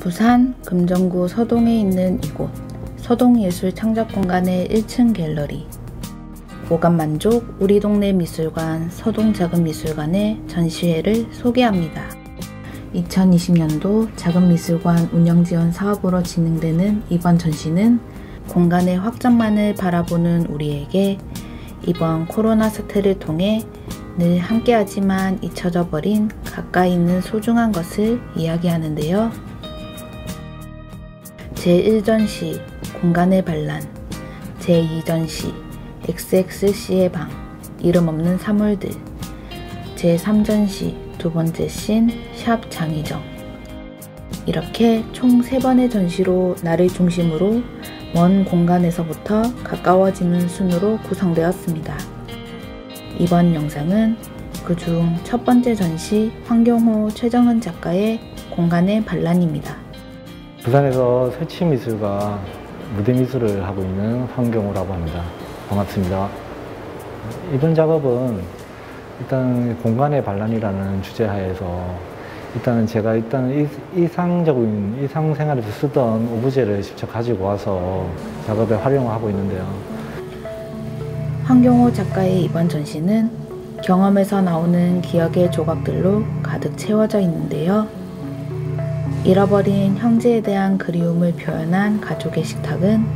부산 금정구 서동에 있는 이곳 서동예술창작공간의 1층 갤러리 오감만족 우리 동네 미술관 서동작은미술관의 전시회를 소개합니다. 2020년도 작은미술관 운영지원 사업으로 진행되는 이번 전시는 공간의 확장만을 바라보는 우리에게 이번 코로나 사태를 통해 늘 함께하지만 잊혀져 버린 가까이 있는 소중한 것을 이야기하는데요. 제1전시 공간의 반란, 제2전시 XXC의 방, 이름 없는 사물들, 제3전시 두 번째 씬 샵 장희정. 이렇게 총 3번의 전시로 나를 중심으로 먼 공간에서부터 가까워지는 순으로 구성되었습니다. 이번 영상은 그중 첫 번째 전시 황경호 최정은 작가의 공간의 반란입니다. 부산에서 설치미술과 무대미술을 하고 있는 황경호라고 합니다. 반갑습니다. 이번 작업은 일단 공간의 반란이라는 주제하에서 제가 일상적인 일상생활에서 쓰던 오브제를 직접 가지고 와서 작업에 활용하고 있는데요. 황경호 작가의 이번 전시는 경험에서 나오는 기억의 조각들로 가득 채워져 있는데요. 잃어버린 형제에 대한 그리움을 표현한 가족의 식탁은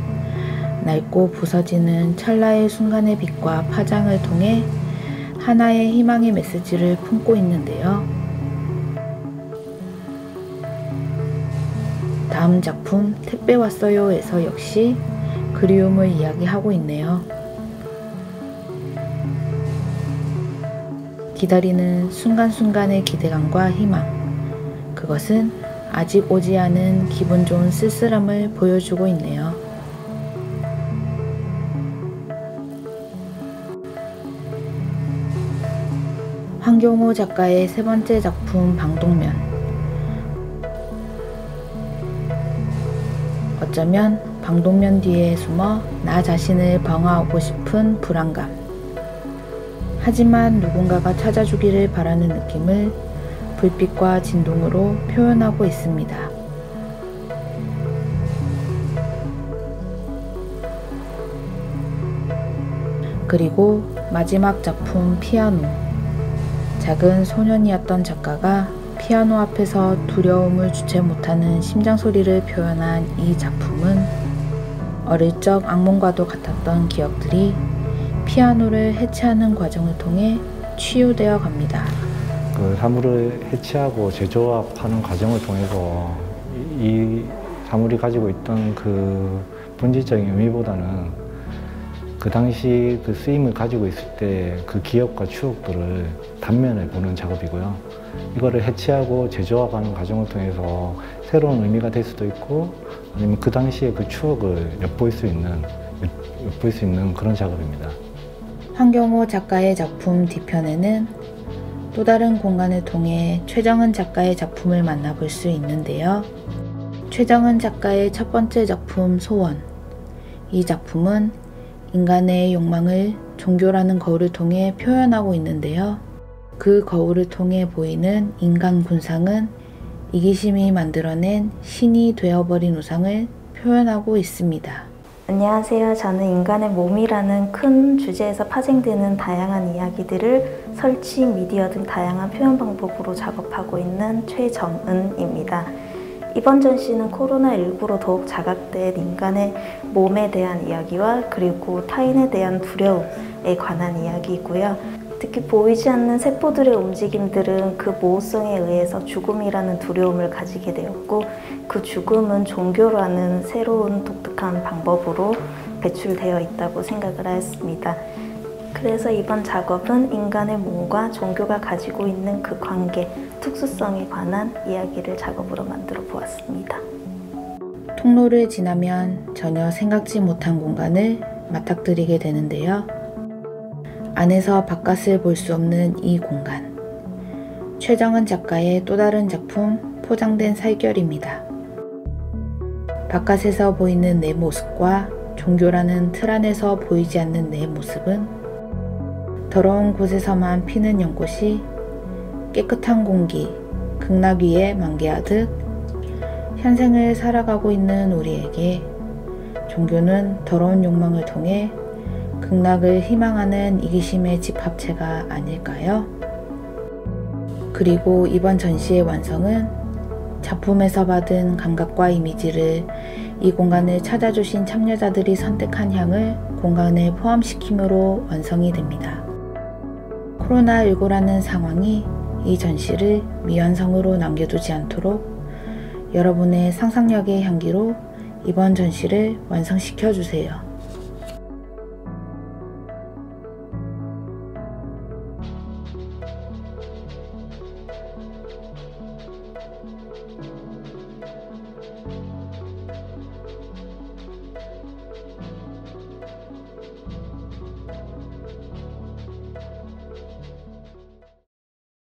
낡고 부서지는 찰나의 순간의 빛과 파장을 통해 하나의 희망의 메시지를 품고 있는데요. 다음 작품 택배 왔어요에서 역시 그리움을 이야기하고 있네요. 기다리는 순간순간의 기대감과 희망, 그것은 아직 오지 않은 기분 좋은 쓸쓸함을 보여주고 있네요. 황경호 작가의 세 번째 작품 방독면. 어쩌면 방독면 뒤에 숨어 나 자신을 방어하고 싶은 불안감. 하지만 누군가가 찾아주기를 바라는 느낌을 불빛과 진동으로 표현하고 있습니다. 그리고 마지막 작품 피아노. 작은 소년이었던 작가가 피아노 앞에서 두려움을 주체 못하는 심장소리를 표현한 이 작품은 어릴 적 악몽과도 같았던 기억들이 피아노를 해체하는 과정을 통해 치유되어 갑니다. 그 사물을 해체하고 재조합하는 과정을 통해서 이 사물이 가지고 있던 그 본질적인 의미보다는 그 당시 그 쓰임을 가지고 있을 때 그 기억과 추억들을 단면에 보는 작업이고요. 이거를 해체하고 재조합하는 과정을 통해서 새로운 의미가 될 수도 있고 아니면 그 당시의 그 추억을 엿볼 수 있는 그런 작업입니다. 황경호 작가의 작품 뒤편에는 또 다른 공간을 통해 최정은 작가의 작품을 만나볼 수 있는데요. 최정은 작가의 첫 번째 작품 소원. 이 작품은 인간의 욕망을 종교라는 거울을 통해 표현하고 있는데요. 그 거울을 통해 보이는 인간 군상은 이기심이 만들어낸 신이 되어버린 우상을 표현하고 있습니다. 안녕하세요. 저는 인간의 몸이라는 큰 주제에서 파생되는 다양한 이야기들을 설치, 미디어 등 다양한 표현 방법으로 작업하고 있는 최정은입니다. 이번 전시는 코로나19로 더욱 자각된 인간의 몸에 대한 이야기와 그리고 타인에 대한 두려움에 관한 이야기이고요. 특히 보이지 않는 세포들의 움직임들은 그 모호성에 의해서 죽음이라는 두려움을 가지게 되었고 그 죽음은 종교라는 새로운 독특한 방법으로 배출되어 있다고 생각을 하였습니다. 그래서 이번 작업은 인간의 몸과 종교가 가지고 있는 그 관계, 특수성에 관한 이야기를 작업으로 만들어 보았습니다. 통로를 지나면 전혀 생각지 못한 공간을 맞닥뜨리게 되는데요. 안에서 바깥을 볼 수 없는 이 공간. 최정은 작가의 또 다른 작품 포장된 살결입니다. 바깥에서 보이는 내 모습과 종교라는 틀 안에서 보이지 않는 내 모습은 더러운 곳에서만 피는 연꽃이 깨끗한 공기, 극락 위에 만개하듯 현생을 살아가고 있는 우리에게 종교는 더러운 욕망을 통해 극락을 희망하는 이기심의 집합체가 아닐까요? 그리고 이번 전시의 완성은 작품에서 받은 감각과 이미지를 이 공간을 찾아주신 참여자들이 선택한 향을 공간에 포함시킴으로 완성이 됩니다. 코로나19라는 상황이 이 전시를 미완성으로 남겨두지 않도록 여러분의 상상력의 향기로 이번 전시를 완성시켜 주세요.